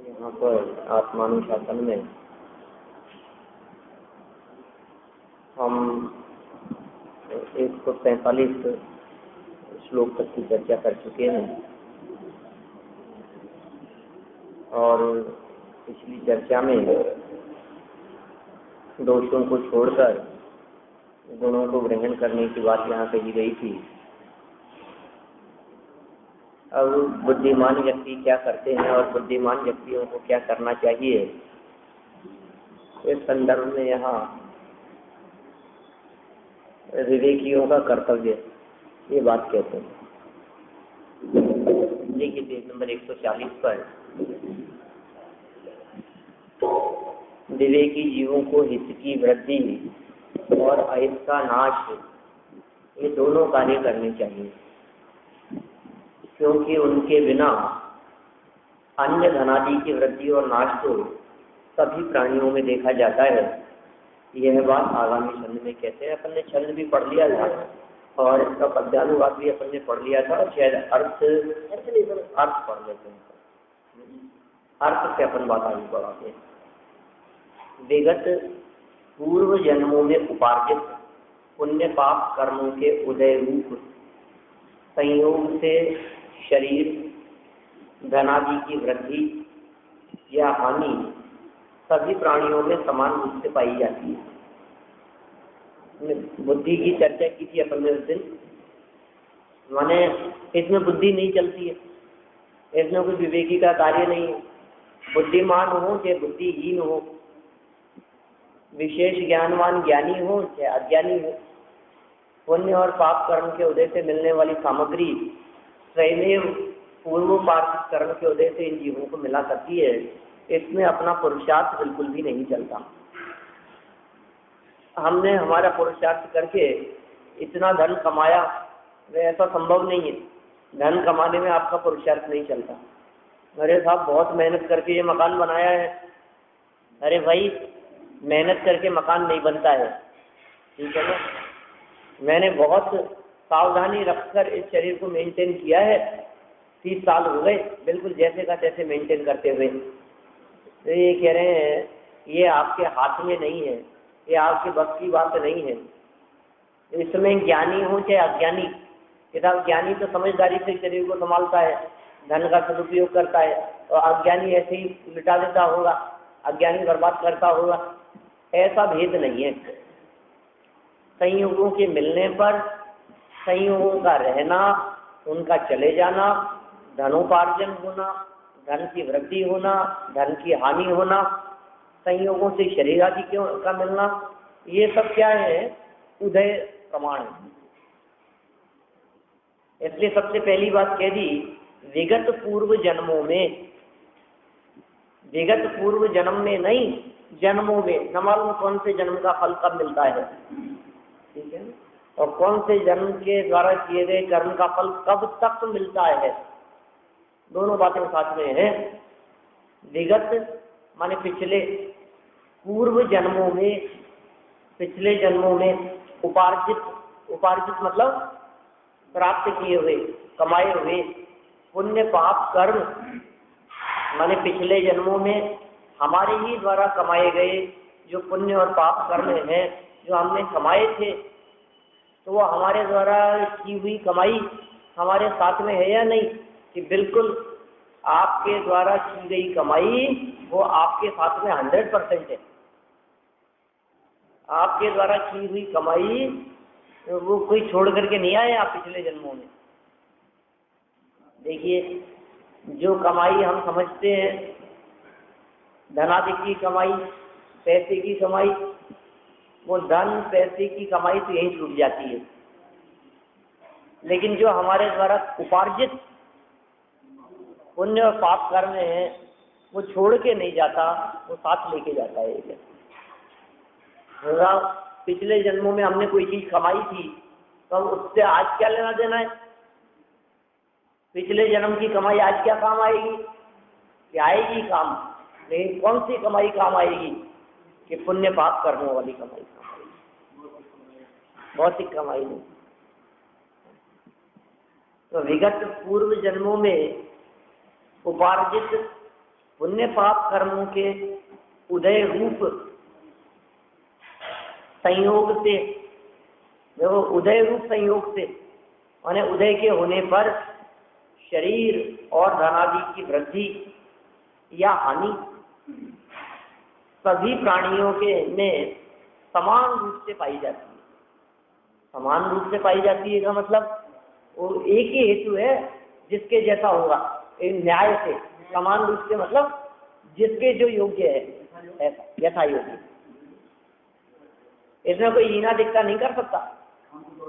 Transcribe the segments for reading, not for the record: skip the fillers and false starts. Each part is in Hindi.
यहाँ पर आत्मानुशासन में हम 145 श्लोक तक की चर्चा कर चुके हैं और पिछली चर्चा में दोषों को छोड़कर गुणों को ग्रहण करने की बात यहाँ कही गई थी। अब बुद्धिमान व्यक्ति क्या करते हैं और बुद्धिमान व्यक्तियों को क्या करना चाहिए, इस संदर्भ में यहाँ विवेकियों का कर्तव्य ये बात कहते हैं। देखिए पेज नंबर 140 पर विवेकी जीवों को हित की वृद्धि और अहित का नाश ये दोनों कार्य करने चाहिए, क्योंकि उनके बिना अन्य धनादि की वृद्धि और नाश को सभी प्राणियों में देखा जाता है। यह बात आगामी छंद में कहते हैं। अपन ने छंद भी पढ़ लिया था और इसका पद्यानुवाद भी अपन ने पढ़ लिया था और शायद अर्थ पढ़ लेते हैं। अर्थ से अपन बात आगे बढ़ाते हैं। विगत पूर्व जन्मों में उपार्जित पुण्य पाप कर्मों के उदय रूप संयोग से शरीर धनादि की वृद्धि या हानि सभी प्राणियों में समान रूप से पाई जाती है। बुद्धि की चर्चा की थी अपन ने उस दिन, माने इसमें बुद्धि नहीं चलती है, इसमें कोई विवेकी का कार्य नहीं है। बुद्धिमान हो चाहे बुद्धिहीन हो, विशेष ज्ञानवान ज्ञानी हो चाहे अज्ञानी हो, पुण्य और पाप कर्म के उदय से मिलने वाली सामग्री स्वयं पूर्वोपार्जित कर्म के उदय से इन जीवों को मिला करती है। इसमें अपना पुरुषार्थ बिल्कुल भी नहीं चलता। हमने हमारा पुरुषार्थ करके इतना धन कमाया, वह ऐसा संभव नहीं है। धन कमाने में आपका पुरुषार्थ नहीं चलता। अरे साहब बहुत मेहनत करके ये मकान बनाया है, अरे भाई मेहनत करके मकान नहीं बनता है, ठीक है ना। मैंने बहुत सावधानी रखकर इस शरीर को मेंटेन किया है, 30 साल हो गए बिल्कुल जैसे का तैसे मेंटेन करते हुए। तो ये कह रहे हैं ये आपके हाथ में नहीं है, ये आपके बस की बात नहीं है। इसमें ज्ञानी हो चाहे अज्ञानी, किताब ज्ञानी तो समझदारी से शरीर को संभालता है, धन का सदुपयोग करता है, और अज्ञानी ऐसे ही लिटा देता होगा, अज्ञानी बर्बाद करता होगा। ऐसा भेद नहीं है। संयोगों के मिलने पर संयोगों का रहना, उनका चले जाना, धनोपार्जन होना, धन की वृद्धि होना, धन की हानि होना, संयोगों से शरीर आदि का मिलना, ये सब क्या है, उदय प्रमाण है। इसलिए सबसे पहली बात कह दी विगत पूर्व जन्मों में, विगत पूर्व जन्म में नहीं, जन्मों में। न मालूम कौन से जन्म का फल कब मिलता है, ठीक है, और कौन से जन्म के द्वारा किए गए कर्म का फल कब तक मिलता है, दोनों बातें साथ में हैं। विगत माने पिछले, पूर्व जन्मों में, पिछले जन्मों में उपार्जित, उपार्जित मतलब प्राप्त किए हुए, कमाए हुए पुण्य पाप कर्म, माने पिछले जन्मों में हमारे ही द्वारा कमाए गए जो पुण्य और पाप कर्म हैं, जो हमने कमाए थे, तो वो हमारे द्वारा की हुई कमाई हमारे साथ में है या नहीं, कि बिल्कुल आपके द्वारा की गई कमाई वो आपके साथ में 100% है। आपके द्वारा की हुई कमाई वो कोई छोड़ करके नहीं आए आप पिछले जन्मों में। देखिए जो कमाई हम समझते हैं धनादि की कमाई, पैसे की कमाई, वो धन पैसे की कमाई तो यहीं छूट जाती है, लेकिन जो हमारे द्वारा उपार्जित पुण्य और पाप कर्म है वो छोड़ के नहीं जाता, वो साथ लेके जाता है। पिछले जन्मों में हमने कोई चीज कमाई थी तो हम उससे आज क्या लेना देना है? पिछले जन्म की कमाई आज क्या काम आएगी? कि आएगी काम, लेकिन कौन सी कमाई काम आएगी? कि पुण्य पाप कर्मों वाली कमाई काम आएगी, भौतिक कमाई नहीं। तो विगत पूर्व जन्मों में उपार्जित पुण्य पाप कर्मों के उदय रूप संयोग से, देखो उदय रूप संयोग से, माने उदय के होने पर शरीर और धनादि की वृद्धि या हानि सभी प्राणियों के में समान रूप से पाई जाती है। समान रूप से पाई जाती है का मतलब वो एक ही हेतु है जिसके जैसा होगा, न्याय से। समान रूप से मतलब जिसके जो योग्य है, ऐसा यथा योग्य। इसमें कोई हीना दिखता नहीं कर सकता,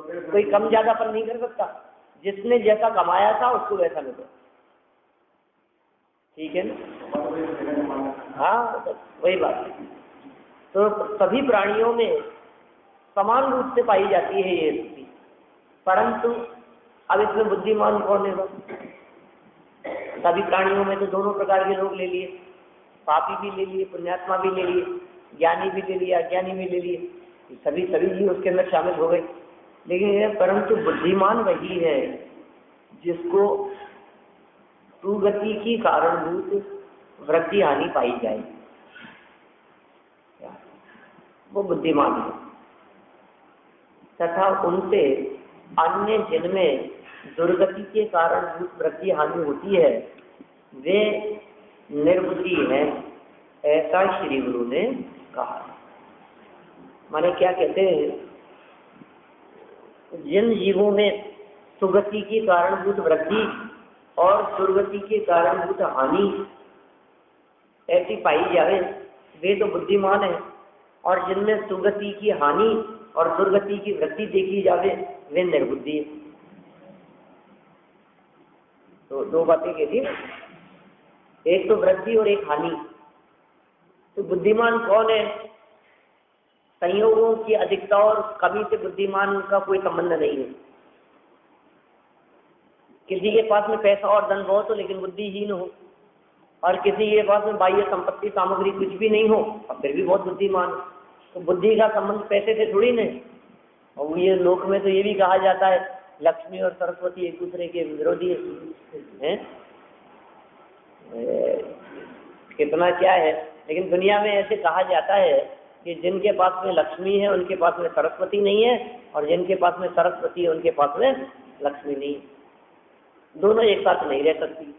कोई कम ज्यादापन नहीं कर सकता। जिसने जैसा कमाया था उसको वैसा मिले, ठीक है ना? हाँ, वही बात है। तो सभी प्राणियों में समान रूप से पाई जाती है ये स्थिति, परंतु अब इसमें बुद्धिमान कौन है? सभी प्राणियों में तो दोनों प्रकार के लोग ले लिए, पापी भी ले लिए, पुण्यात्मा भी ले लिए, ज्ञानी भी ले लिया, अज्ञानी भी ले लिए, सभी जी उसके अंदर शामिल हो गए। लेकिन परंतु बुद्धिमान वही है जिसको सुगति की कारणभूत वृद्धि हानि पाई जाए, वो बुद्धिमान है। तथा उनसे अन्य जिनमें दुर्गति के कारण वृद्धि हानि होती है वे निर्बुद्धि हैं, ऐसा श्री गुरु ने कहा। माने क्या कहते हैं? जिन जीवों में सुगति के कारणभूत वृद्धि और दुर्गति के कारणभूत हानि ऐसी पाई जाए वे तो बुद्धिमान है, और जिनमें सुगति की हानि और दुर्गति की वृद्धि देखी जावे वे निर्बुद्धि है। तो दो बातें कहती है, एक तो वृद्धि और एक हानि। तो बुद्धिमान कौन है? संयोगों की अधिकता और कमी से बुद्धिमान का कोई संबंध नहीं है। किसी के पास में पैसा और धन बहुत हो लेकिन बुद्धिहीन हो, और किसी के पास में बाह्य संपत्ति सामग्री कुछ भी नहीं हो और फिर भी बहुत बुद्धिमान। तो बुद्धि का संबंध पैसे से थोड़ी नहीं। और ये लोक में तो ये भी कहा जाता है लक्ष्मी और सरस्वती एक दूसरे के विरोधी हैं। कितना क्या है, लेकिन दुनिया में ऐसे कहा जाता है कि जिनके पास में लक्ष्मी है उनके पास में सरस्वती नहीं है, और जिनके पास में सरस्वती है उनके पास में लक्ष्मी नहीं है। दोनों एक साथ नहीं रह सकती।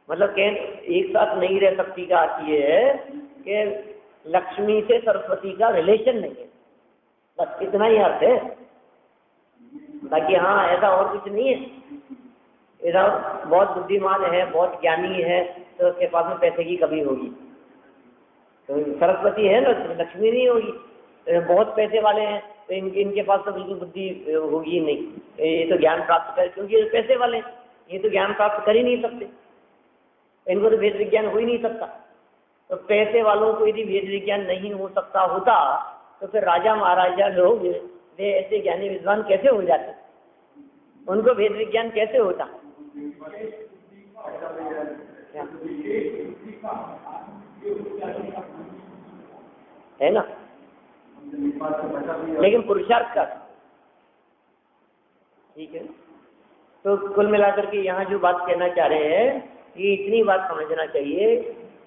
मतलब एक साथ नहीं रह सकती का अर्थ ये है कि लक्ष्मी से सरस्वती का रिलेशन नहीं है, बस इतना ही अर्थ है। बाकी हाँ ऐसा और कुछ नहीं है। इधर बहुत बुद्धिमान है, बहुत ज्ञानी है, तो उसके पास में पैसे की कमी होगी। तो सरस्वती है ना, लक्ष्मी नहीं होगी। बहुत पैसे वाले हैं तो इनके पास तो बिल्कुल बुद्धि होगी नहीं। ये तो ज्ञान प्राप्त कर, क्योंकि ये पैसे वाले ये तो ज्ञान प्राप्त कर ही नहीं सकते, इनको तो वेद विज्ञान हो ही नहीं सकता। तो पैसे वालों को यदि वेद विज्ञान नहीं हो सकता होता तो फिर राजा महाराजा लोग वे ऐसे ज्ञानी विद्वान कैसे हो जाते? उनको वेद विज्ञान कैसे होता? है ना? लेकिन पुरुषार्थ का, ठीक है। तो कुल मिलाकर के यहाँ जो बात कहना चाह रहे हैं कि इतनी बात समझना चाहिए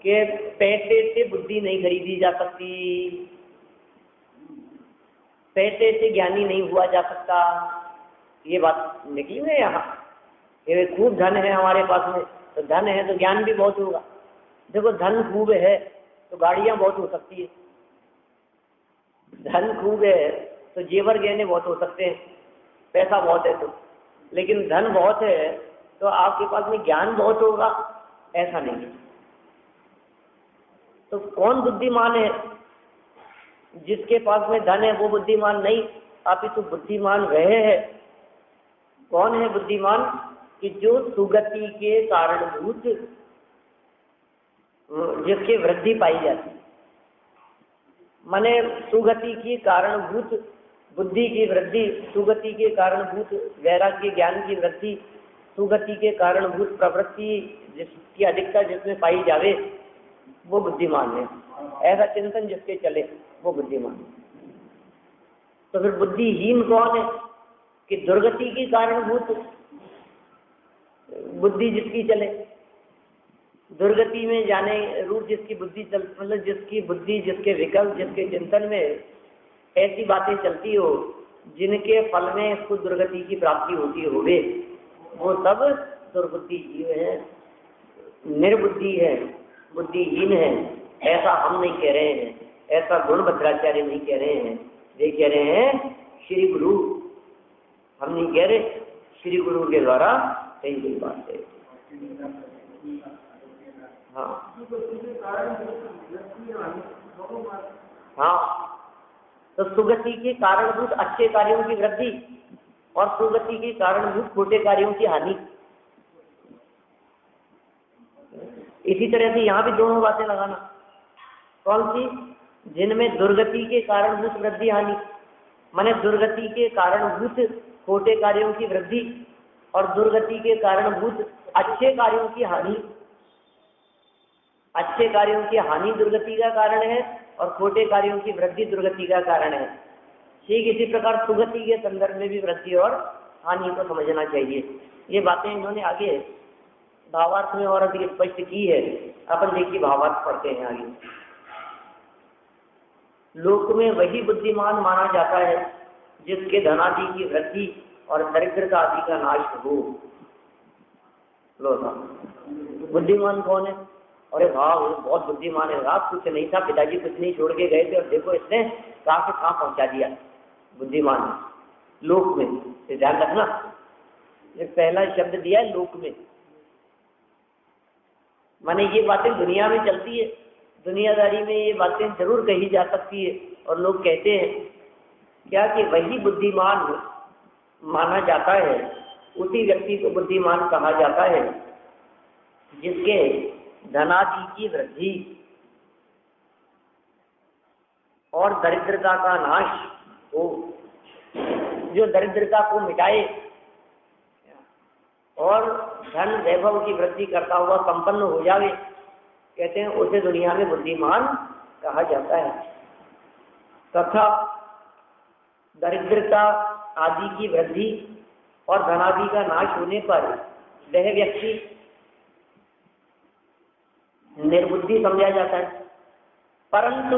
कि पैसे से बुद्धि नहीं खरीदी जा सकती, पैसे से ज्ञानी नहीं हुआ जा सकता। ये बात निकली है यहाँ। ये खूब धन है हमारे पास में, तो धन है तो ज्ञान भी बहुत होगा। देखो धन खूब है तो गाड़ियां बहुत हो सकती है, धन खूब है तो जेवर गहने बहुत हो सकते हैं, पैसा बहुत है तो। लेकिन धन बहुत है तो आपके पास में ज्ञान बहुत होगा, ऐसा नहीं है। तो कौन बुद्धिमान है? जिसके पास में धन है वो बुद्धिमान नहीं, अपितु बुद्धिमान वह है। कौन है बुद्धिमान? कि जो सुगति के कारणभूत, जिसकी वृद्धि पाई जाती, माने सुगति की कारणभूत बुद्धि की वृद्धि, सुगति के कारणभूत वैराग्य ज्ञान की वृद्धि, सुगति के कारणभूत प्रवृत्ति जिसकी अधिकता जिसमें पाई जावे, वो बुद्धिमान है। ऐसा चिंतन जिसके चले वो बुद्धिमान है। तो फिर बुद्धिहीन कौन है? कि दुर्गति की कारणभूत बुद्धि जिसकी चले, दुर्गति में जाने रूप जिसकी बुद्धि चल, मतलब जिसकी बुद्धि, जिसके विकल्प, जिसके चिंतन में ऐसी बातें चलती हो जिनके फल में इसको दुर्गति की प्राप्ति होती होवे, वो सब दुर्बुद्धि जीव है, निर्बुद्धि है, बुद्धिहीन है। ऐसा हम नहीं कह रहे हैं, ऐसा गुणभद्राचार्य नहीं कह रहे हैं, वे कह रहे हैं श्री गुरु। हम नहीं कह रहे, श्री गुरु के द्वारा सही बात है। हाँ हाँ, तो सुगति के कारणभूत अच्छे कार्यों की वृद्धि और सुगति के कारणभूत छोटे कार्यों की हानि। इसी तरह से यहाँ भी दोनों बातें लगाना। कौन सी? जिनमें दुर्गति के कारणभूत वृद्धि हानि, माने दुर्गति के कारणभूत छोटे कार्यों की वृद्धि और दुर्गति के कारणभूत अच्छे कार्यों की हानि। अच्छे कार्यों की हानि दुर्गति का कारण है और छोटे कार्यों की वृद्धि दुर्गति का कारण है। ठीक इसी प्रकार सुगति के संदर्भ में भी वृद्धि और हानि को समझना चाहिए। ये बातें इन्होंने आगे भावार्थ में और अधिक स्पष्ट की है। अपन देखिए भावार्थ पढ़ते हैं आगे। लोक में वही बुद्धिमान माना जाता है जिसके धनादि की वृद्धि और दरिद्रता आदि का नाश हो। लो बुद्धिमान कौन है? अरे वाह बहुत बुद्धिमान है, आप कुछ नहीं था, पिताजी कुछ नहीं छोड़ के गए थे और देखो इसने कहाँ से कहाँ पहुंचा दिया। बुद्धिमान है लोक में, ध्यान रखना, ये पहला शब्द दिया है लोक में, माने ये बातें दुनिया में चलती है, दुनियादारी में ये बातें जरूर कही जा सकती है। और लोग कहते हैं क्या कि वही बुद्धिमान माना जाता है, उसी व्यक्ति को बुद्धिमान कहा जाता है जिसके धनादि की वृद्धि और दरिद्रता का नाश हो, जो दरिद्रता को मिटाए और धन वैभव की वृद्धि करता हुआ संपन्न हो जावे, कहते हैं उसे दुनिया में बुद्धिमान कहा जाता है। तथा दरिद्रता आदि की वृद्धि और धनादि का नाश होने पर वह व्यक्ति निर्बुद्धि समझा जाता है। परंतु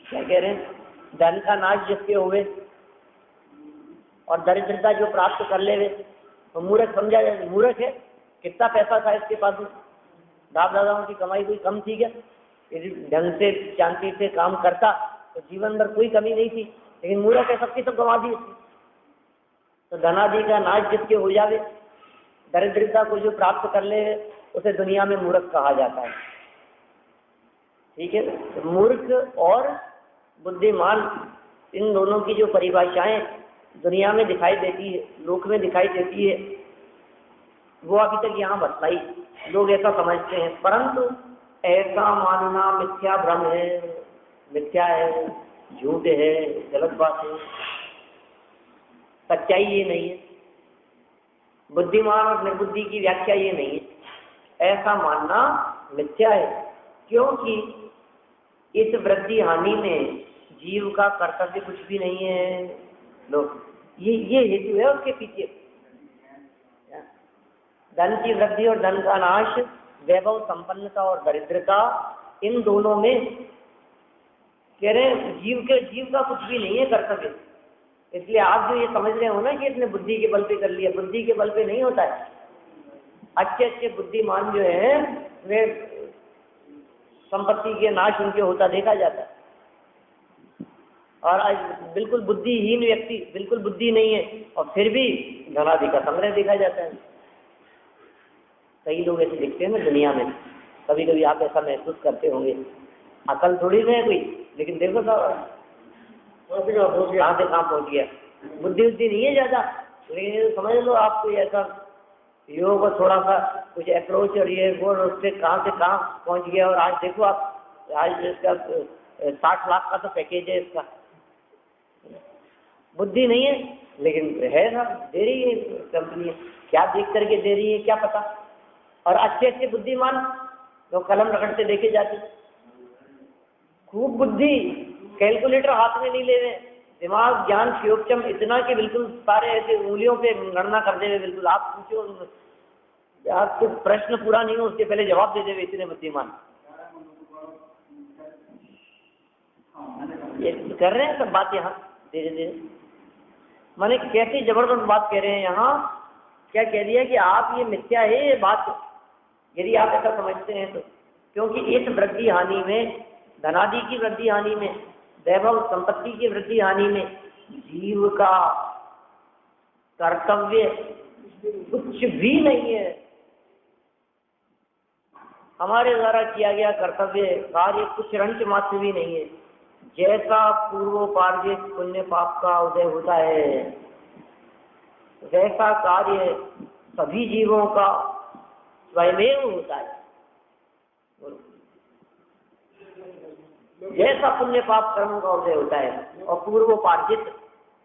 क्या कह रहे हैं? धन का नाश जिसके हुए और दरिद्रता जो प्राप्त कर ले वे तो मूर्ख समझा जाए। मूर्ख है, कितना पैसा था इसके पास में, बाप दादाओं की कमाई कोई कम थी क्या? यदि ढंग से शांति से काम करता तो जीवन भर कोई कमी नहीं थी, लेकिन मूर्ख है, सबकी सब गंवा दी इसकी। तो धनादि का नाश जिसके हो जावे, दरिद्रता को जो प्राप्त कर ले उसे दुनिया में मूर्ख कहा जाता है। ठीक है, तो मूर्ख और बुद्धिमान इन दोनों की जो परिभाषाएं दुनिया में दिखाई देती है, लोक में दिखाई देती है, वो अभी तक यहाँ बतलाई, लोग ऐसा समझते हैं। परंतु ऐसा मानना मिथ्या भ्रम है, मिथ्या है, झूठ है, गलत बात है, सच्चाई ये नहीं है। बुद्धिमान और निर्बुद्धि की व्याख्या ये नहीं है। ऐसा मानना मिथ्या है, क्योंकि इस वृद्धि हानि में जीव का कर्तव्य कुछ भी नहीं है। लोग ये हेतु है उसके पीछे। धन की वृद्धि और धन का नाश, वैभव संपन्नता और दरिद्रता, इन दोनों में कह रहे हैं जीव का कुछ भी नहीं है कर्तव्य। इसलिए आप जो ये समझ रहे हो ना कि इसने बुद्धि के बल पे कर लिया, बुद्धि के बल पे नहीं होता है। अच्छे अच्छे बुद्धिमान जो है वे संपत्ति के नाश उनके होता देखा जाता है, और आज बिल्कुल बुद्धिहीन व्यक्ति, बिल्कुल बुद्धि नहीं है और फिर भी धनादि का संग्रह देखा जाता है। कई लोग ऐसे दिखते हैं ना दुनिया में, कभी कभी आप ऐसा महसूस करते होंगे। अकल थोड़ी नहीं है कोई, लेकिन देखो साहब कहाँ से कहाँ पहुँच गया। बुद्धि नहीं है ज़्यादा, लेकिन समझ लो आप कोई ऐसा योग और थोड़ा सा कुछ अप्रोच और ये वो, उससे कहाँ से कहाँ पहुँच गया। और आज देखो आप, आज इसका 60 लाख का तो पैकेज है इसका। बुद्धि नहीं है, लेकिन है ना, दे रही है कंपनी, क्या देख करके दे रही है क्या पता। और अच्छे अच्छे बुद्धिमान जो कलम रगड़ते देखे जाते, खूब बुद्धि, कैलकुलेटर हाथ में नहीं ले रहे, दिमाग ज्ञान शियोक्षम इतना कि बिल्कुल सारे ऐसे उंगलियों पे गणना कर दे रहे, बिल्कुल आप पूछो आपके प्रश्न पूरा नहीं हो उसके पहले जवाब दे देवे, इतने बुद्धिमान ये कर रहे हैं सब बात यहाँ धीरे धीरे। माने कैसी जबरदस्त बात कह रहे हैं यहाँ, क्या कह दिया कि आप ये मिथ्या है ये बात, यदि आप ऐसा समझते हैं तो। क्योंकि इस वृद्धि हानि में, धनादि की वृद्धि हानि में, वैभव संपत्ति की वृद्धि हानि में जीव का कर्तव्य कुछ भी नहीं है। हमारे द्वारा किया गया कर्तव्य कार्य कुछ रंच मात्र भी नहीं है। जैसा पूर्वोपार्जित पुण्य पाप का उदय होता है, वैसा कार्य सभी जीवों का स्वयमेव होता है। जैसा पुण्य पाप कर्म का उदय होता है, और पूर्वोपार्जित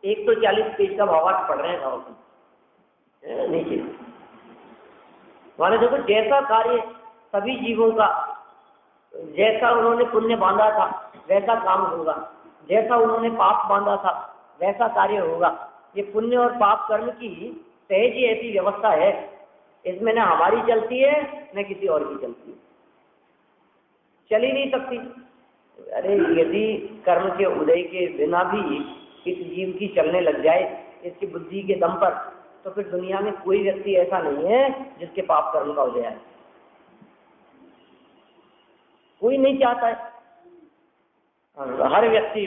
140 पेज का भावार्थ पढ़ रहे हैं भाव नीचे। माने देखो, जैसा कार्य सभी जीवों का, जैसा उन्होंने पुण्य बांधा था वैसा काम होगा, जैसा उन्होंने पाप बांधा था वैसा कार्य होगा। ये पुण्य और पाप कर्म की सहज ही ऐसी व्यवस्था है, इसमें न हमारी चलती है न किसी और की चलती है, चल ही नहीं सकती। अरे यदि कर्म के उदय के बिना भी इस जीव की चलने लग जाए इसकी बुद्धि के दम पर, तो फिर दुनिया में कोई व्यक्ति ऐसा नहीं है जिसके पाप कर्म का उदय है। कोई नहीं चाहता है, हर व्यक्ति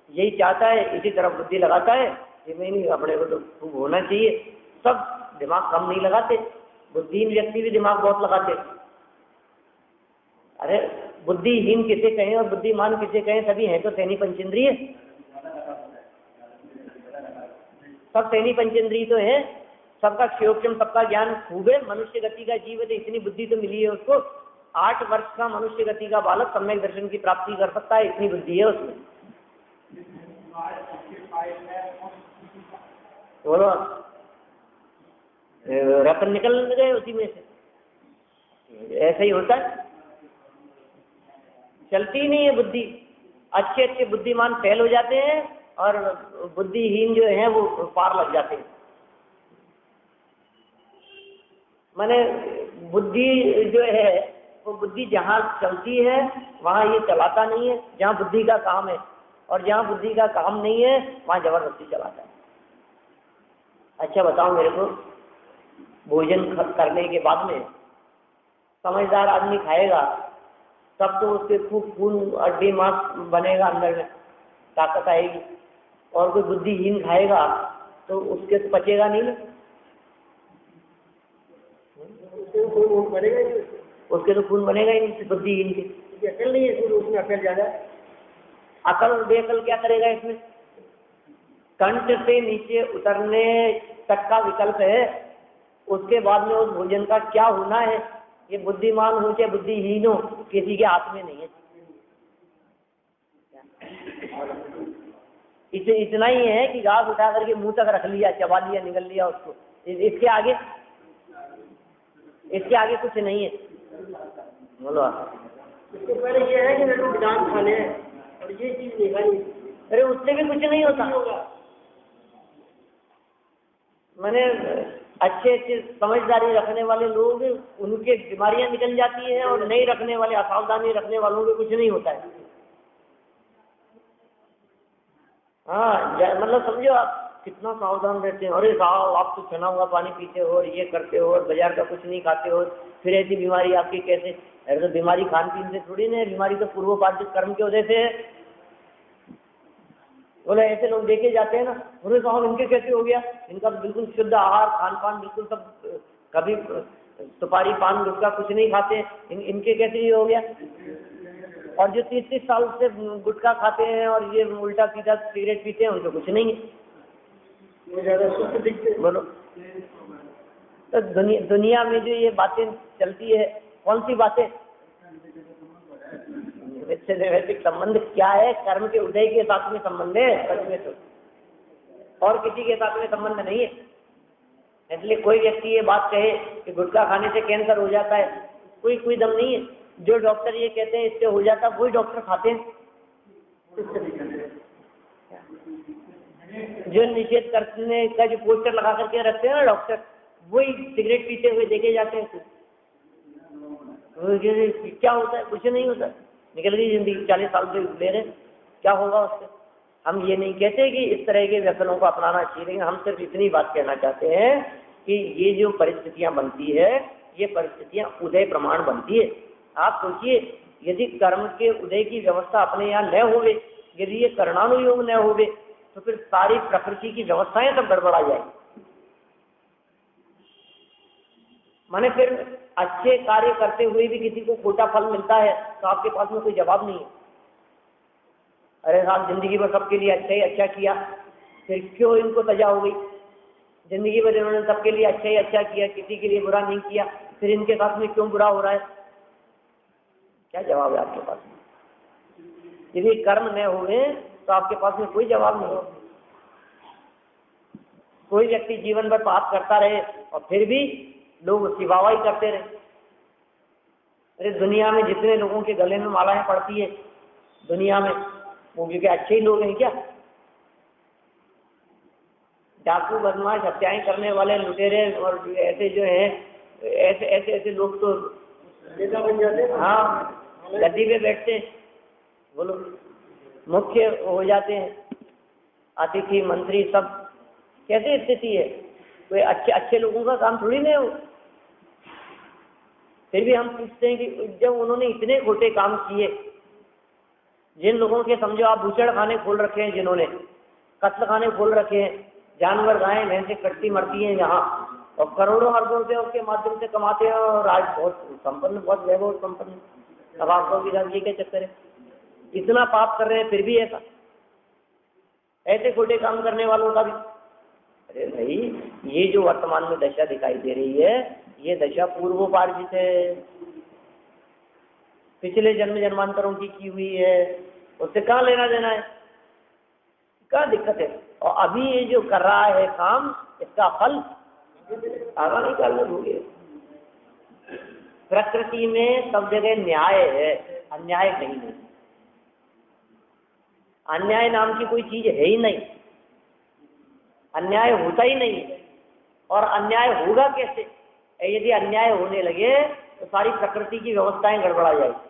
यही चाहता है, इसी तरफ बुद्धि लगाता है कि नहीं अपने को तो खूब होना चाहिए। सब दिमाग कम नहीं लगाते, बुद्धिहीन व्यक्ति भी दिमाग बहुत लगाते। अरे बुद्धिहीन किसे कहें और बुद्धिमान किसे कहें, सभी हैं तो सैनी पंचेंद्रिय, सब सैनी पंचेंद्रिय तो है, सबका क्षयोक्षम, सबका ज्ञान खूब है। मनुष्य गति का जीव है तो इतनी बुद्धि तो मिली है उसको। 8 वर्ष का मनुष्य गति का बालक सम्यक दर्शन की प्राप्ति कर सकता है, इतनी बुद्धि है उसमें। बोलो, रतन निकल गए उसी में से, ऐसा ही होता है, चलती ही नहीं है बुद्धि। अच्छे अच्छे बुद्धिमान फेल हो जाते हैं और बुद्धिहीन जो है वो पार लग जाते हैं। माने बुद्धि जो है वो बुद्धि जहाँ चलती है वहाँ ये चलाता नहीं है, जहाँ बुद्धि का काम है, और जहाँ बुद्धि का काम नहीं है वहाँ जबरदस्ती चलाता है। अच्छा बताओ मेरे को, भोजन करने के बाद में समझदार आदमी खाएगा तब तो उसके खूब खून हड्डी मांस बनेगा, अंदर में ताकत आएगी, और कोई बुद्धिहीन खाएगा तो उसके तो पचेगा नहीं ना, उसके तो खून बनेगा ही नहीं बुद्धिहीन के। अकल नहीं है उसमें, अकल ज्यादा, अकल और बेअकल क्या करेगा इसमें। कंठ से नीचे उतरने तक का विकल्प है, उसके बाद में उस भोजन का क्या होना है ये बुद्धिमान हो चाहे बुद्धिहीन हो किसी के हाथ में नहीं है। इसे इतना ही है कि घास उठा करके मुंह तक रख लिया, चबा लिया, निगल लिया उसको, इसके आगे कुछ नहीं है। बोलो, इसके पहले ये है कि मेरे को विधान खाने हैं और ये चीज देखा नहीं, अरे उससे भी कुछ नहीं होगा। मैंने अच्छे अच्छे समझदारी रखने वाले लोग, उनके बीमारियां निकल जाती हैं, और नहीं रखने वाले, असावधानी रखने वालों को कुछ नहीं होता है। हाँ, मतलब समझो आप कितना सावधान रहते हैं। अरे साहब आप तो छना हुआ पानी पीते हो और ये करते हो और बाजार का कुछ नहीं खाते हो, फिर ऐसी बीमारी आपकी कैसे। अरे तो बीमारी खान पीन से थोड़ी ना, बीमारी तो पूर्वोपार्जित कर्म के वजह से है। बोले ऐसे लोग देखे जाते हैं ना, बोले साहब इनके कैसे हो गया, इनका तो बिल्कुल शुद्ध आहार खान पान बिल्कुल सब, कभी सुपारी पान गुटखा कुछ नहीं खाते, इनके कैसे ये हो गया। और जो 30-30 साल से गुटखा खाते हैं और ये उल्टा सीधा सिगरेट पीते हैं उनको कुछ नहीं है, वो ज़्यादा सुस्त दिखते हैं। बोलो, तो दुनिया में जो ये बातें चलती है, कौन सी बातें? निमित्त नैमित्तिक संबंध क्या है? कर्म के उदय के साथ में संबंध है सच में, तो और किसी के साथ में संबंध नहीं है। इसलिए कोई व्यक्ति ये बात कहे कि गुटखा खाने से कैंसर हो जाता है, कोई दम नहीं है। जो डॉक्टर ये कहते हैं इससे हो जाता, वही डॉक्टर खाते हैं। जो निषेध करने का जो पोस्टर लगा करके रखते हैं ना डॉक्टर, वही सिगरेट पीते हुए देखे जाते हैं। क्या होता है? कुछ नहीं होता, निकल गई जिंदगी। 40 साल से ले रहे, क्या होगा उससे? हम ये नहीं कहते कि इस तरह के व्यसनों को अपनाना चाहिए, हम सिर्फ इतनी बात कहना चाहते हैं कि ये जो परिस्थितियां बनती है, ये परिस्थितियां उदय प्रमाण बनती है। आप सोचिए, यदि कर्म के उदय की व्यवस्था अपने यहाँ न होवे, यदि ये कर्णानुयोग न होवे, तो फिर सारी प्रकृति की व्यवस्थाएं सब गड़बड़ा जाएगी। माने फिर अच्छे कार्य करते हुए भी किसी को खोटा फल मिलता है तो आपके पास में कोई जवाब नहीं है। अरे साहब, जिंदगी भर सबके लिए अच्छा ही अच्छा किया, फिर क्यों इनको सजा हो गई? जिंदगी भर इन्होंने सबके लिए अच्छा ही अच्छा किया, किसी के लिए बुरा नहीं किया, फिर इनके साथ में क्यों बुरा हो रहा है? क्या जवाब है आपके पास में? यदि कर्म न हुए तो आपके पास में कोई जवाब नहीं हो। कोई व्यक्ति जीवन भर पाप करता रहे और फिर भी लोग उसकी वाहवाही करते रहे। अरे दुनिया में जितने लोगों के गले में मालाएं पड़ती है दुनिया में, वो भी क्या अच्छे ही लोग हैं क्या? डाकू, बदमाश, हत्याएं करने वाले, लुटेरे और ऐसे जो हैं, ऐसे लोग तो नेता बन जाते हैं। हाँ, गद्दी पे बैठते, बोलो, मुख्य हो जाते हैं, अतिथि मंत्री सब। कैसी स्थिति है? कोई अच्छे लोगों का काम थोड़ी नहीं हो। फिर भी हम पूछते हैं कि जब उन्होंने इतने खोटे काम किए, जिन लोगों के समझो आप भूचड़ खाने खोल रखे हैं, जिन्होंने कत्ल खाने खोल रखे हैं, जानवर गायें भैंसें कटती मरती हैं यहाँ, और करोड़ों अरबों रुपये उसके माध्यम से कमाते हैं और आज बहुत संपन्न, बहुत वैभव संपन्न। अब आपको भी के चक्कर है, इतना पाप कर रहे हैं फिर भी ऐसे खोटे काम करने वालों का भी। अरे भाई, ये जो वर्तमान में दशा दिखाई दे रही है, ये दशा पूर्वोपार्जित है, पिछले जन्म जन्मांतरों की हुई है। उससे कहाँ लेना देना है? क्या दिक्कत है? और अभी ये जो कर रहा है काम, इसका फल आगामी काल में भोगे। प्रकृति में सब जगह न्याय है, अन्याय कहीं नहीं। अन्याय नाम की कोई चीज है ही नहीं, अन्याय होता ही नहीं है। और अन्याय होगा कैसे? यदि अन्याय होने लगे तो सारी प्रकृति की व्यवस्थाएं गड़बड़ा जाएगी।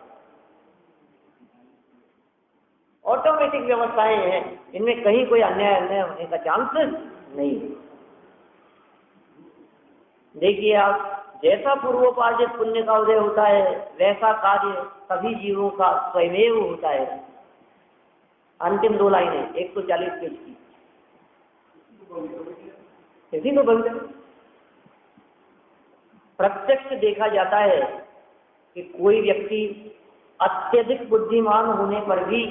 ऑटोमेटिक व्यवस्थाएं हैं, इनमें कहीं कोई अन्याय होने का चांस नहीं। देखिए आप, जैसा पूर्वोपार्जित पुण्य का उदय होता है, वैसा कार्य सभी जीवों का स्वयमेव होता है। अंतिम 2 लाइनें 140 पेज की, इसी को बोलते हैं। प्रत्यक्ष देखा जाता है कि कोई व्यक्ति अत्यधिक बुद्धिमान होने पर भी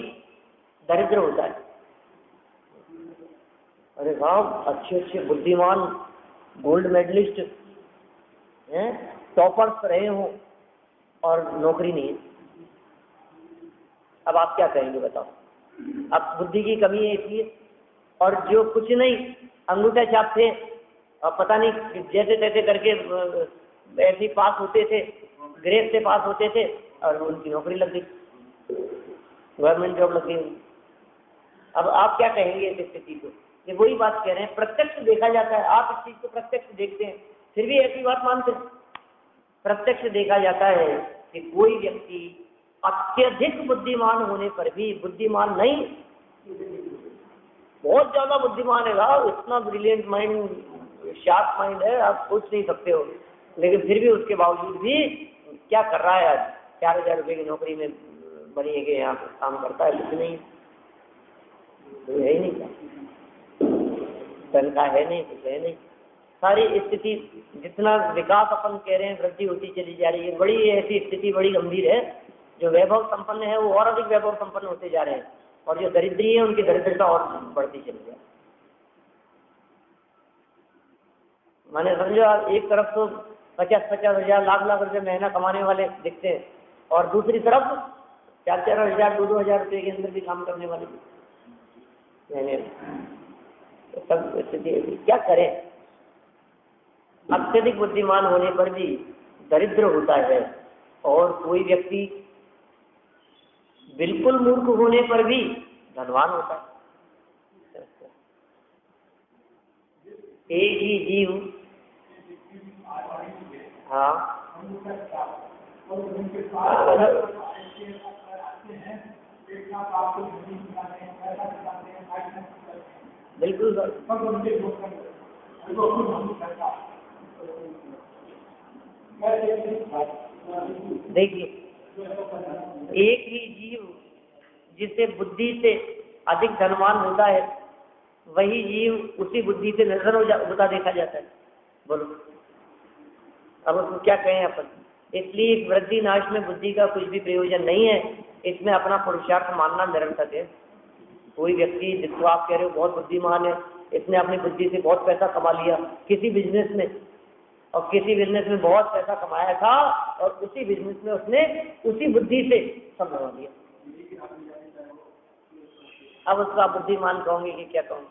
दरिद्र होता है। अरे साहब, अच्छे बुद्धिमान गोल्ड मेडलिस्ट हैं, टॉपर्स रहे हों और नौकरी नहीं है। अब आप क्या कहेंगे बताओ? अब बुद्धि की कमी है इसलिए। और जो कुछ नहीं, अंगूठा छाप थे और पता नहीं जैसे तैसे करके ऐसे पास होते थे, ग्रेड से पास होते थे और उनकी नौकरी लग गई, गवर्नमेंट जॉब लग गई। अब आप क्या कहेंगे इस स्थिति को? ये वही बात कह रहे हैं, प्रत्यक्ष देखा जाता है। आप इस चीज को प्रत्यक्ष देखते हैं, फिर भी ऐसी बात मानते हैं। प्रत्यक्ष देखा जाता है कि कोई व्यक्ति अत्यधिक बुद्धिमान होने पर भी बुद्धिमान नहीं, बहुत ज्यादा बुद्धिमान है साहब, इतना ब्रिलियंट माइंड, शार्प माइंड है, आप सोच नहीं सकते हो, लेकिन फिर भी उसके बावजूद भी क्या कर रहा है? आज 4000 रुपये की नौकरी में बनी है कि यहाँ काम करता है, कुछ नहीं तो है ही नहीं, तनख्वाह है नहीं, कुछ है नहीं। सारी स्थिति, जितना विकास अपन कह रहे हैं, वृद्धि होती चली जा रही है। बड़ी ऐसी स्थिति बड़ी गंभीर है जो वैभव संपन्न है वो और अधिक वैभव संपन्न होते जा रहे हैं, और जो दरिद्री है उनकी दरिद्रता और बढ़ती चली जाए। माने समझो आप, एक तरफ तो 50-50 हजार, लाख रुपए महीना कमाने वाले दिखते हैं, और दूसरी तरफ 4-4 हजार, 2-2 हजार रुपये के अंदर भी काम करने वाले महीने। तो सब स्थिति क्या करें? अत्यधिक बुद्धिमान होने पर भी दरिद्र होता है, और कोई व्यक्ति बिल्कुल मूर्ख होने पर भी धनवान होता है। एक ही जीव, हाँ, बिल्कुल देखिए, एक ही जीव जिससे बुद्धि से अधिक धनवान होता है, वही जीव उसी बुद्धि से निर्धन होता देखा जाता है। बोलो, अब उसको क्या कहें अपन? इसलिए इस वृद्धि नाश में बुद्धि का कुछ भी प्रयोजन नहीं है, इसमें अपना पुरुषार्थ मानना निरर्थक है। कोई व्यक्ति जिसको आप कह रहे हो बहुत बुद्धिमान है, इसने अपनी बुद्धि से बहुत पैसा कमा लिया किसी बिजनेस में, और किसी बिजनेस में बहुत पैसा कमाया था, और उसी बिजनेस में उसने उसी बुद्धि से सब लगा दिया। अब उसको आप बुद्धिमान कहोगे कि क्या कहूँगे?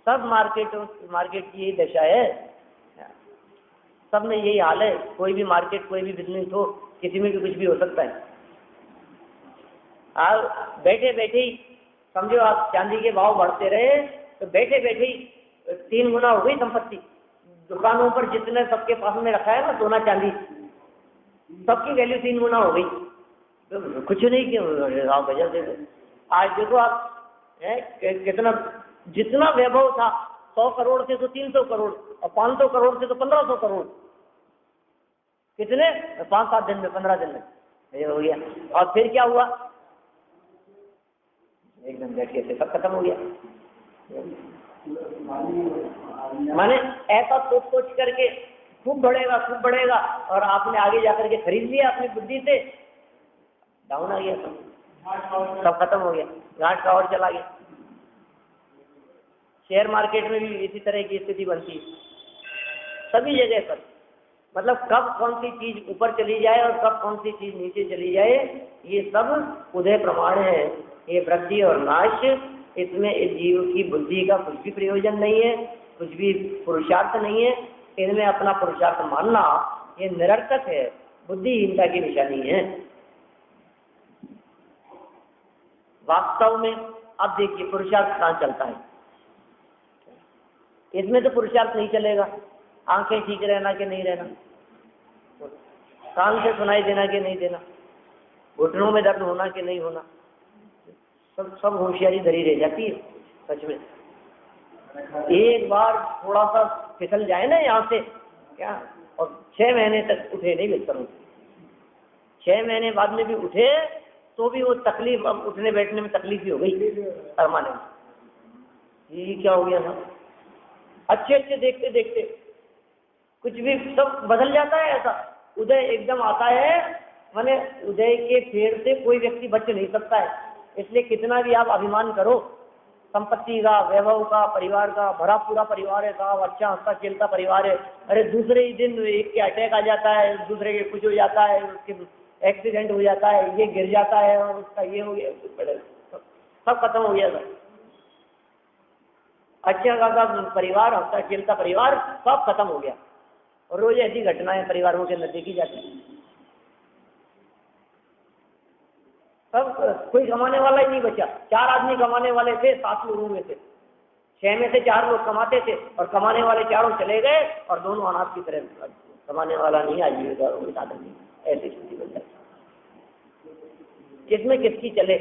सब मार्केट की यही दशा है, सब में यही हाल है। कोई भी मार्केट, कोई भी बिजनेस हो, किसी में भी कुछ भी हो सकता है। आप बैठे बैठे ही समझो, आप चांदी के भाव बढ़ते रहे तो बैठे बैठे ही 3 गुना हो गई संपत्ति। दुकानों पर जितने सबके पास में रखा है ना सोना चांदी, सबकी वैल्यू 3 गुना हो गई। तो कुछ नहीं क्यों वजह से आज देखो आप कितना, जितना वैभव था 100 करोड़ से तो 300 करोड़, और 500 करोड़ से तो 1500 करोड़। कितने? 5-7 दिन में, 15 दिन में ये हो गया। और फिर क्या हुआ? एकदम झटके से सब खत्म हो गया। माने ऐसा सोच करके खूब बढ़ेगा, और आपने आगे जाकर के खरीद लिया अपनी बुद्धि से, डाउन आ गया, सब खत्म हो गया, घाट का और चला गया। शेयर मार्केट में भी इसी तरह की स्थिति बनती है सभी जगह पर। मतलब कब कौन सी चीज ऊपर चली जाए और कब कौन सी चीज नीचे चली जाए, ये सब उदय प्रमाण है। ये वृद्धि और नाश, इसमें इस जीव की बुद्धि का कुछ भी प्रयोजन नहीं है, कुछ भी पुरुषार्थ नहीं है। इनमें अपना पुरुषार्थ मानना ये निरर्थक है, बुद्धिहीनता की निशानी है वास्तव में। अब देखिए पुरुषार्थ कहाँ चलता है, इसमें तो पुरुषार्थ नहीं चलेगा। आंखें ठीक रहना कि नहीं रहना, कान से सुनाई देना कि नहीं देना, घुटनों में दर्द होना कि नहीं होना, सब होशियारी धरी रह जाती है सच में। एक बार थोड़ा सा फिसल जाए ना यहाँ से क्या, और 6 महीने तक उठे नहीं बिस्तर में, 6 महीने बाद में भी उठे तो भी वो तकलीफ, अब उठने बैठने में तकलीफ ही हो गई अरमाने में। ये क्या हो गया था? अच्छे देखते देखते कुछ भी सब बदल जाता है। ऐसा उदय एकदम आता है, माने उदय के फेर से कोई व्यक्ति बच नहीं सकता है। इसलिए कितना भी आप अभिमान करो संपत्ति का, वैभव का, परिवार का, भरा पूरा परिवार है, साहब अच्छा हंसता खेलता परिवार है, अरे दूसरे ही दिन एक के अटैक आ जाता है, दूसरे के कुछ हो जाता है, उसके एक्सीडेंट हो जाता है, ये गिर जाता है और उसका ये हो गया, सब खत्म हो गया था। अच्छा खासा परिवार, हंसता खेलता परिवार, सब खत्म हो गया। और रोज ऐसी घटनाएं परिवारों के अंदर देखी जाती है। सब कोई कमाने वाला ही नहीं बचा। 4 आदमी कमाने वाले थे 7 लोगों में से, 6 में से 4 लोग कमाते थे, और कमाने वाले चारों चले गए, और दोनों अनाथ की तरह, कमाने वाला नहीं, आजीविका साधन नहीं। ऐसी स्थिति बन जाती, किसमें किसकी चले।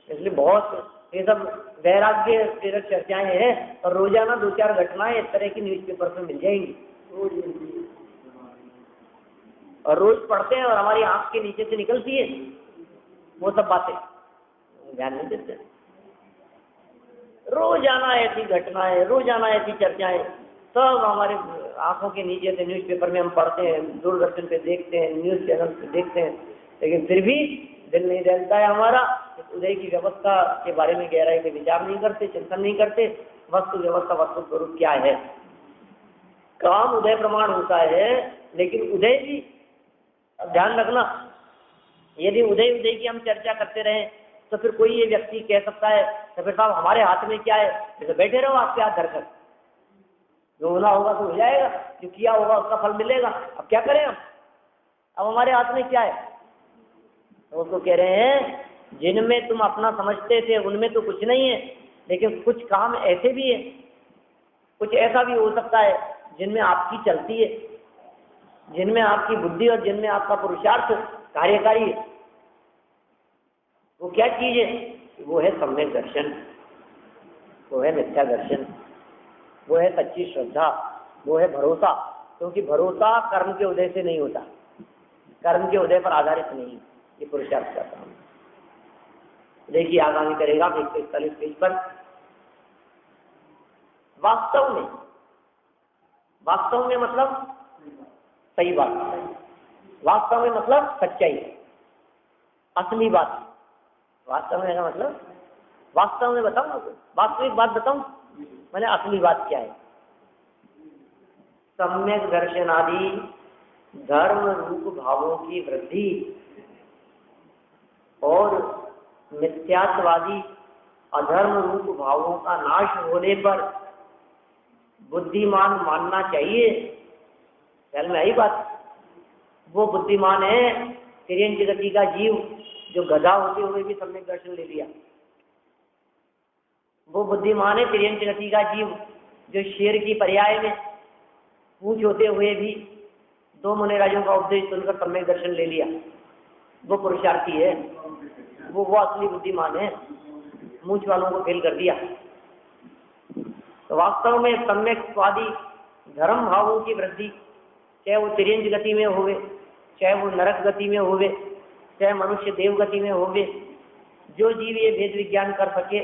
इसलिए बहुत ये सब वैराग्य प्रेरक चर्चाएं हैं, और रोजाना 2-4 घटनाएं इस तरह की न्यूज़पेपर में मिल जाएंगी, और रोज पढ़ते हैं, और हमारी आंख के नीचे से निकलती है वो सब बातें, ध्यान नहीं देते। रोजाना ऐसी घटनाएं, रोजाना ऐसी चर्चाएं, सब हमारे आंखों के नीचे से न्यूज़पेपर में हम पढ़ते हैं, दूरदर्शन पे देखते हैं, न्यूज़ चैनल पे देखते हैं, लेकिन फिर भी दिल नहीं दहलता है हमारा। इस उदय की व्यवस्था के बारे में गहराई से विचार नहीं करते, चिंतन नहीं करते। वस्तु व्यवस्था, वस्तु स्वरूप क्या है? काम उदय प्रमाण होता है, लेकिन उदय भी, अब ध्यान रखना, यदि उदय उदय की हम चर्चा करते रहे तो फिर कोई ये व्यक्ति कह सकता है तो फिर साहब हमारे हाथ में क्या है, तो बैठे रहो आपके हाथ धरकर, जो होना होगा तो हो जाएगा, जो किया होगा उसका फल मिलेगा, अब क्या करें हम, अब हमारे हाथ में क्या है? तो उसको कह रहे हैं जिनमें तुम अपना समझते थे उनमें तो कुछ नहीं है, लेकिन कुछ काम ऐसे भी है, कुछ ऐसा भी हो सकता है जिनमें आपकी चलती है, जिनमें आपकी बुद्धि और जिनमें आपका पुरुषार्थ कार्यकारी है। वो क्या चीज है? वो है सम्यक दर्शन, वो है मिथ्या दर्शन, वो है सच्ची श्रद्धा, वो है भरोसा। क्योंकि भरोसा कर्म के उदय से नहीं होता, कर्म के उदय पर आधारित नहीं, ये पुरुषार्थ का काम। देखिए आगामी करेगा 141 पेज पर। वास्तव में मतलब सही बात, वास्तव में मतलब सच्चाई, असली बात। वास्तव में का मतलब, वास्तव में बताऊं, वास्तविक बात बताऊं, मैंने असली बात क्या है? सम्यक दर्शन आदि धर्म रूप भावों की वृद्धि और मिथ्यात्वादी अधर्म रूप भावों का नाश होने पर बुद्धिमान मानना चाहिए। ख्याल में आई बात? वो बुद्धिमान है तिर्यंच गति का जीव जो गधा होते हुए भी सम्यक दर्शन ले लिया। वो बुद्धिमान है तिर्यंच गति का जीव जो शेर की पर्याय में पूंछ होते हुए भी दो मुनिराजों का उपदेश सुनकर सम्यक दर्शन ले लिया। वो पुरुषार्थी है, वो असली बुद्धिमान है, मूंछ वालों को फेल कर दिया। तो वास्तव में सम्यकवादी धर्म भावों की वृद्धि, चाहे वो तिर्यंच गति में होवे, चाहे वो नरक गति में होवे, चाहे मनुष्य देव गति में होवे, जो जीव ये भेद विज्ञान कर सके,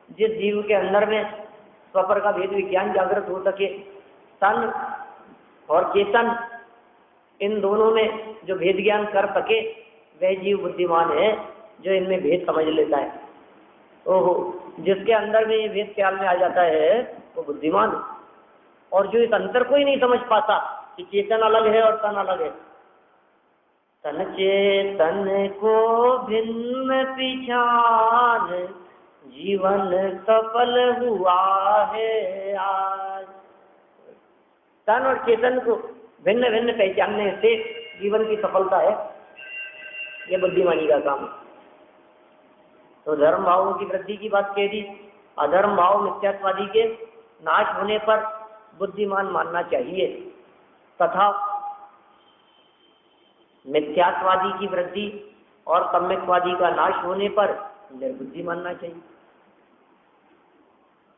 जिस जीव के अंदर में स्वपर का भेद विज्ञान जागृत हो सके, तन और चेतन इन दोनों में जो भेद ज्ञान कर सके, वह जीव बुद्धिमान है जो इनमें भेद समझ लेता है। ओहो, जिसके अंदर में ये भेद ख्याल में आ जाता है वो बुद्धिमान है। और जो इस अंतर को ही नहीं समझ पाता कि चेतन अलग है और तन अलग है, तन चेतन को भिन्न पिछान जीवन सफल हुआ है आज। तन और चेतन को भिन्न भिन्न पहचानने से जीवन की सफलता है, ये बुद्धिमानी का काम है। तो धर्म भावों की वृद्धि की बात कह दी, अधर्म भाव मिथ्यात्वादी के नाश होने पर बुद्धिमान मानना चाहिए, तथा मिथ्यात्वादी की वृद्धि और सम्यकवादी का नाश होने पर निर्बुद्धि मानना चाहिए।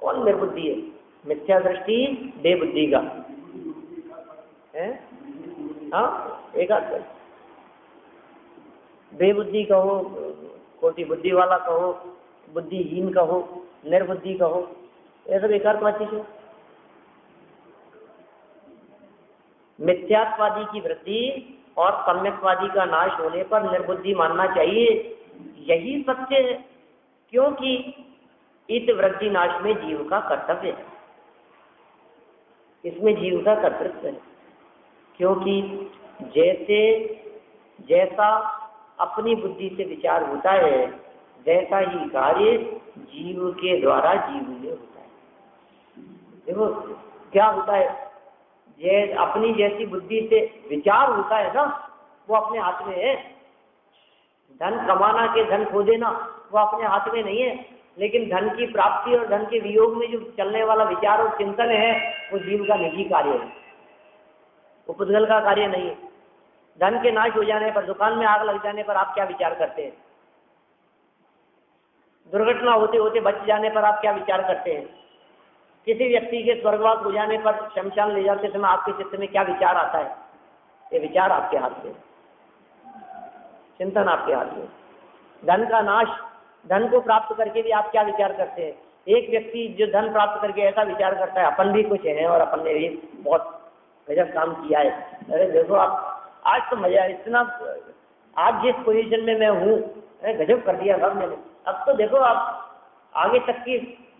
कौन निर्बुद्धि है? मिथ्या दृष्टि बेबुद्धि का है। हाँ, एक आध बेबुद्धि कहो, कोटि बुद्धि वाला कहो, बुद्धिहीन कहो, निर्बुद्धि कहो, ये सब एकार्थ वाची है। मिथ्यात्वादी की वृद्धि और सम्यकवादी का नाश होने पर निर्बुद्धि मानना चाहिए, यही सत्य है। क्योंकि इत वृद्धि नाश में जीव का कर्तव्य है, इसमें जीव का कर्तृत्व है। क्योंकि जैसा अपनी बुद्धि से विचार होता है, वैसा ही कार्य जीव के द्वारा जीव में होता है। देखो क्या होता है, अपनी जैसी बुद्धि से विचार होता है ना, वो अपने हाथ में है। धन कमाना के धन खो देना वो अपने हाथ में नहीं है, लेकिन धन की प्राप्ति और धन के वियोग में जो चलने वाला विचार और चिंतन है वो जीव का निजी कार्य है, वो पुद्गल का कार्य नहीं है। धन के नाश हो जाने पर, दुकान में आग लग जाने पर आप क्या विचार करते हैं? दुर्घटना होते होते बच जाने पर आप क्या विचार करते हैं? किसी व्यक्ति के स्वर्गवास हो जाने पर शमशान ले जाते समय आपके चित्त में क्या विचार आता है? ये विचार आपके हाथ में, चिंतन आपके हाथ में। धन का नाश, धन को प्राप्त करके भी आप क्या विचार करते हैं? एक व्यक्ति जो धन प्राप्त करके ऐसा विचार करता है अपन भी कुछ है और अपन ने भी बहुत गजब काम किया है, अरे देखो आप आज तो मजा है, इतना आज जिस पोजीशन में मैं हूँ, गजब कर दिया साहब मैंने। अब तो देखो आप आगे तक की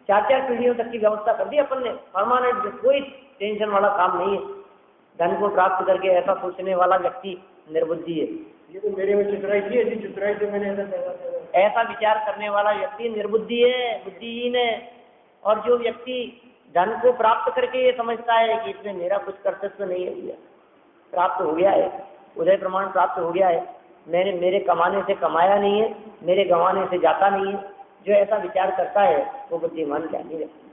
4-4 पीढ़ियों तक की व्यवस्था कर दी अपन ने, परमानेंट, कोई टेंशन वाला काम नहीं है। धन को प्राप्त करके ऐसा सोचने वाला व्यक्ति निर्बुद्धि है। ये तो मेरे में चतुराई थी, ऐसी चतुराई तो मैंने ऐसा विचार करने वाला व्यक्ति निर्बुद्धि है, बुद्धिहीन है। और जो व्यक्ति धन को प्राप्त करके ये समझता है कि इसमें मेरा कुछ कर्तव्य नहीं है, भैया प्राप्त हो गया है, उदय प्रमाण प्राप्त हो गया है, मैंने मेरे कमाने से कमाया नहीं है, मेरे गंवाने से जाता नहीं है, जो ऐसा विचार करता है वो बुद्धिमान क्या नहीं रहता।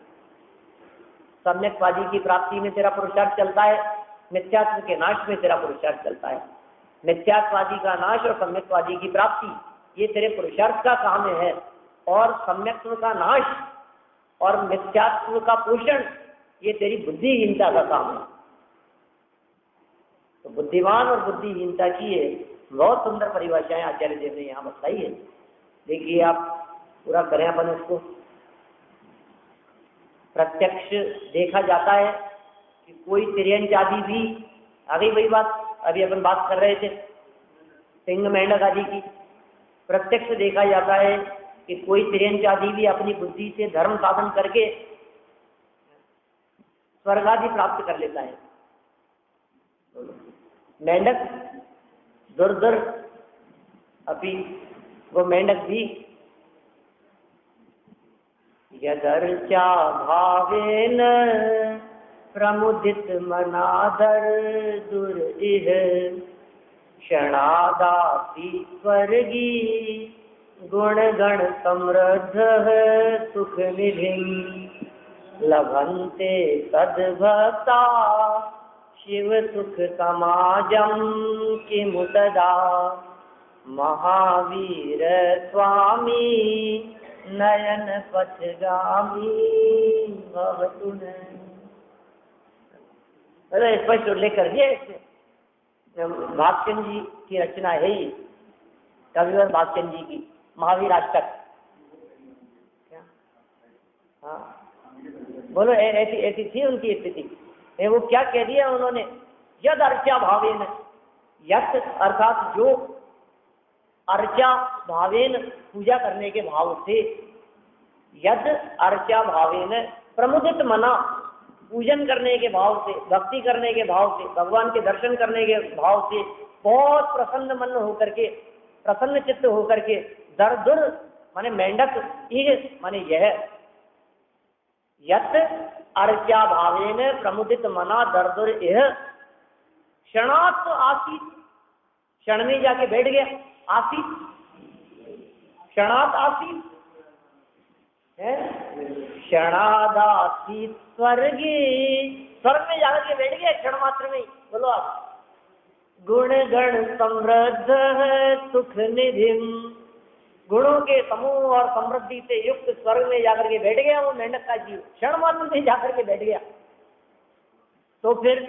सम्यकवादी की प्राप्ति में तेरा पुरुषार्थ चलता है, मिथ्यात्व के नाश में तेरा पुरुषार्थ चलता है। मिथ्यात्वादी का नाश और सम्यकवादी की प्राप्ति ये तेरे पुरुषार्थ का काम है, और सम्यक्त्व का नाश और मिथ्यात्व का पोषण ये तेरी बुद्धिहीनता का काम है। तो बुद्धिमान और बुद्धिहीनता की ये बहुत सुंदर परिभाषाएं आचार्य देव ने यहाँ बताई है। देखिए आप पूरा करें अपन इसको। प्रत्यक्ष देखा जाता है कि कोई तिर्यंच आदि भी, आ गई वही बात अभी अपन बात कर रहे थे सिंह मेंढक आदि की। प्रत्यक्ष देखा जाता है कि कोई तिर्यंच आदि भी अपनी बुद्धि से धर्म साधन करके स्वर्ग आदि प्राप्त कर लेता है। मेंढक दूर दूर अभी वो मेंढक भी यदर्चा भावेन प्रमुदित मनादर दुर्इह क्षणादापि स्वर्गी गुण गण समृद्ध सुख निधिं लभन्ते सद्भक्ता शिव सुख समाजम किमुतदा महावीर स्वामी नयन पथगामी भवतु। अरे स्पष्ट उल्लेख कर दिया इसमें। भागचंद जी की रचना है ये, कविवर भागचंद जी की महावीर अष्टक। क्या? हाँ बोलो, ऐसी ऐसी थी उनकी स्थिति। वो क्या कह दिया उन्होंने, यद अर्चा भावेन, यद अर्थात जो, अर्चा भावेन पूजा करने के भाव से, यद अर्चा भावेन प्रमुदित मना पूजन करने के भाव से, भक्ति करने के भाव से, भगवान के दर्शन करने के भाव से बहुत प्रसन्न मन होकर के, प्रसन्न चित्त होकर के, दरदुर माने मेंढक, माने यह, यत अर्चा भावेन प्रमुदित मना दरदुर यह क्षणात् आसीत, क्षण में जाके बैठ गया, आसीत क्षणात् आसीत है, क्षणादासीत स्वर्गे, स्वर्ग में जाकर के बैठ गया क्षण मात्र में। बोलो आप, गुण गण समृद्ध सुख निधिम, गुणों के समूह और समृद्धि से युक्त स्वर्ग में जाकर के बैठ गया वो मेंढक का जीव, क्षण मात्र में जाकर के बैठ गया। तो फिर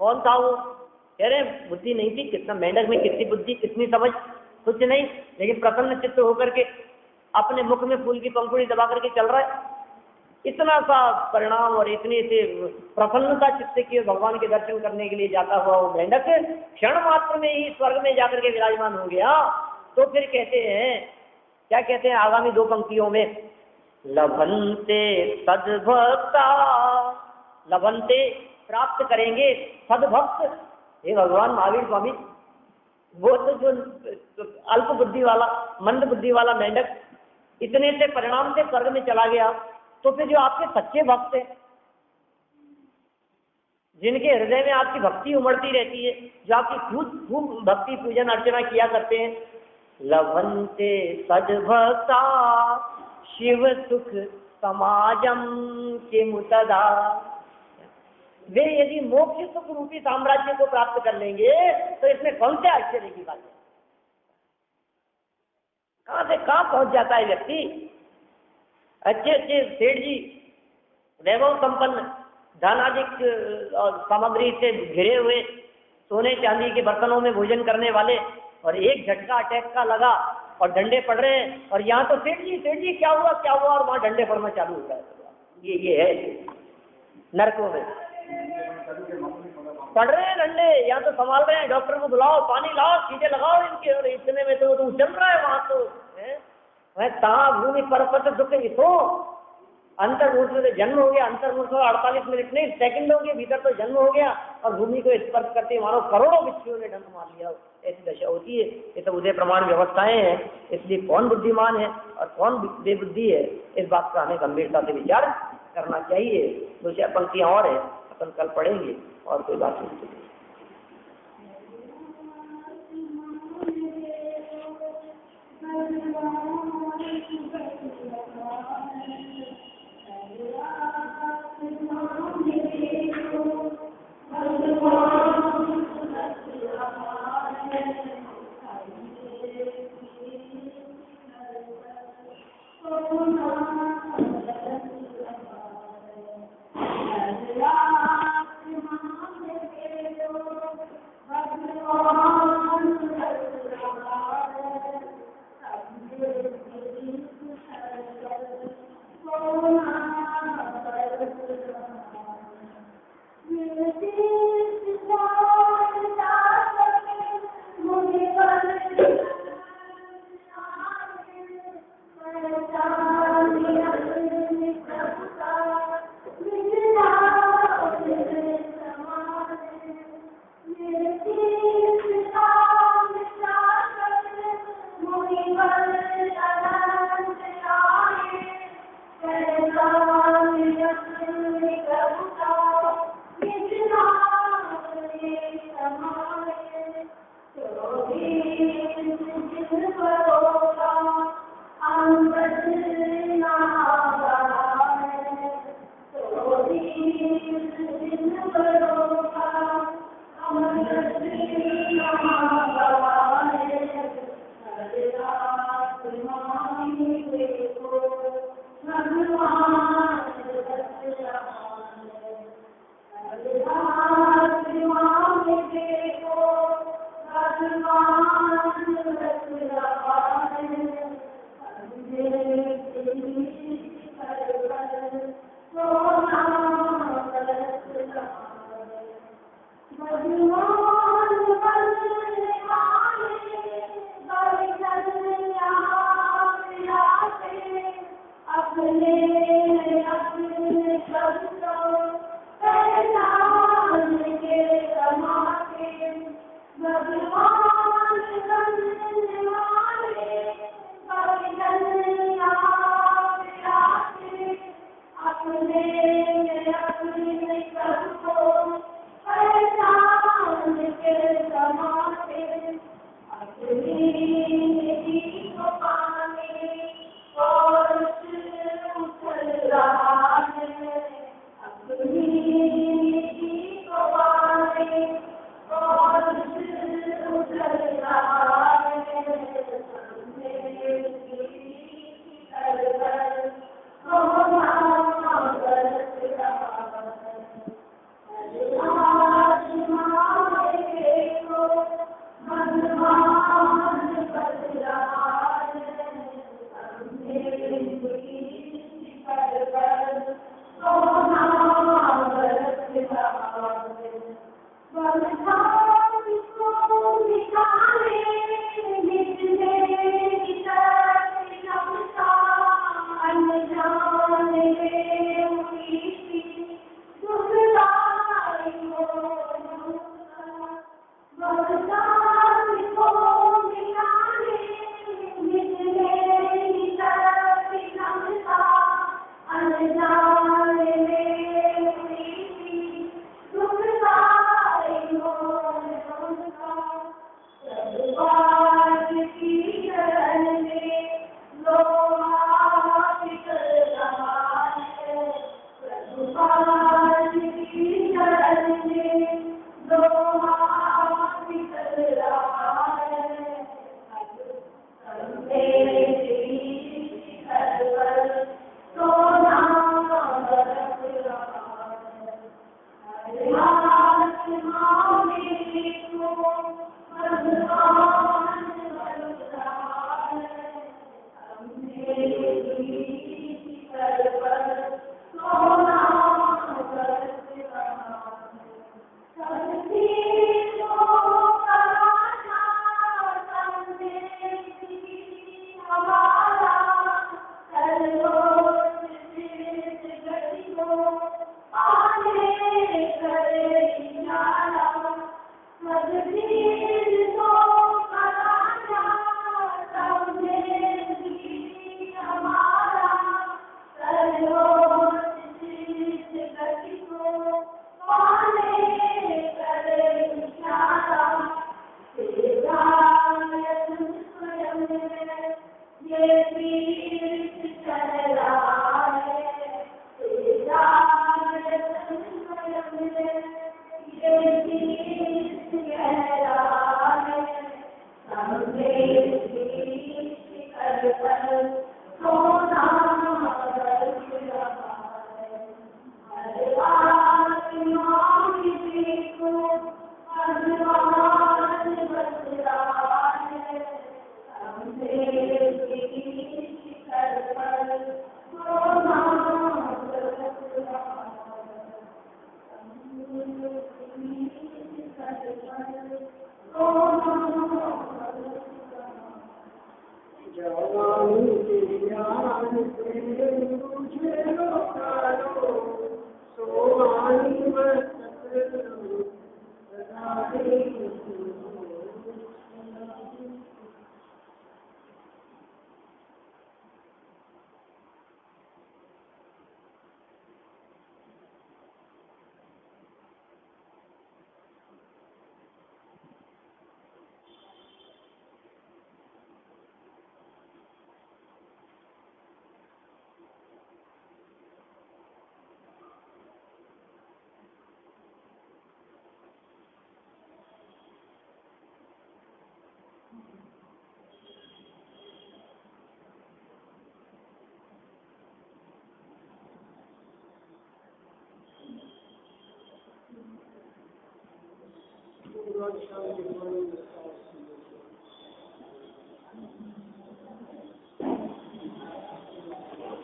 कौन था वो? कह रहे बुद्धि नहीं थी, कितना मेंढक में कितनी बुद्धि, कितनी समझ, कुछ नहीं, लेकिन प्रसन्न चित्त होकर के अपने मुख में फूल की पंखुड़ी दबा करके चल रहा है। इतना सा परिणाम और इतने से प्रसन्नता चित्त के भगवान के दर्शन करने के लिए जाता हुआ वो मेंढक क्षण मात्र में ही स्वर्ग में जाकर के विराजमान हो गया। तो फिर कहते हैं, क्या कहते हैं आगामी 2 पंक्तियों में, लभन्ते सद्भक्ता, लभन्ते प्राप्त करेंगे सद्भक्त। हे भगवान महावीर स्वामी, वो तो जो अल्प बुद्धि वाला, मंद बुद्धि वाला मेंढक इतने से परिणाम से स्वर्ग में चला गया, तो फिर जो आपके सच्चे भक्त हैं, जिनके हृदय में आपकी भक्ति उमड़ती रहती है, जो आपकी खूब भक्ति पूजन अर्चना किया करते हैं, लभन्ते सद्भक्ता शिव सुख समाजम किमुतदा, वे यदि मोक्ष सुख रूपी साम्राज्य को प्राप्त कर लेंगे तो इसमें कौन से आश्चर्य की बात है? कहां से कहां पहुंच जाता है व्यक्ति। अच्छे अच्छे सेठ जी, वैभव संपन्न, धन आदि सामग्री से घिरे हुए, सोने चांदी के बर्तनों में भोजन करने वाले, और एक झटका अटैक का लगा और डंडे पड़ रहे हैं, और यहाँ तो सेठ जी क्या हुआ, और वहां डंडे पड़ना चालू हो रहा है। ये है नरकों में। पढ़ रहे हैं डंडे, यहाँ तो संभाल रहे हैं, डॉक्टर को बुलाओ, पानी लाओ, चीजें लगाओ इनके, और इतने में तो चल रहा है वहां तो है भूमि परपत दुख तो अंतर्मुख से जन्म हो गया, अंतर्मुख 48 मिनट नहीं सेकंडों के भीतर तो जन्म हो गया, और भूमि को स्पर्श करते मानो करोड़ों बिच्छुओं ने डंक मार लिया। ऐसी दशा होती है। ये सब उदय प्रमाण व्यवस्थाएं हैं। इसलिए कौन बुद्धिमान है और कौन बेबुद्धि है, इस बात का हमें गंभीरता से विचार करना चाहिए। दो चार पंक्तियां और है, अपन कल पढ़ेंगे और कोई बात नहीं।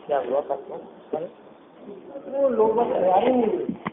क्या हुआ? वो लोग बस तैयारी नहीं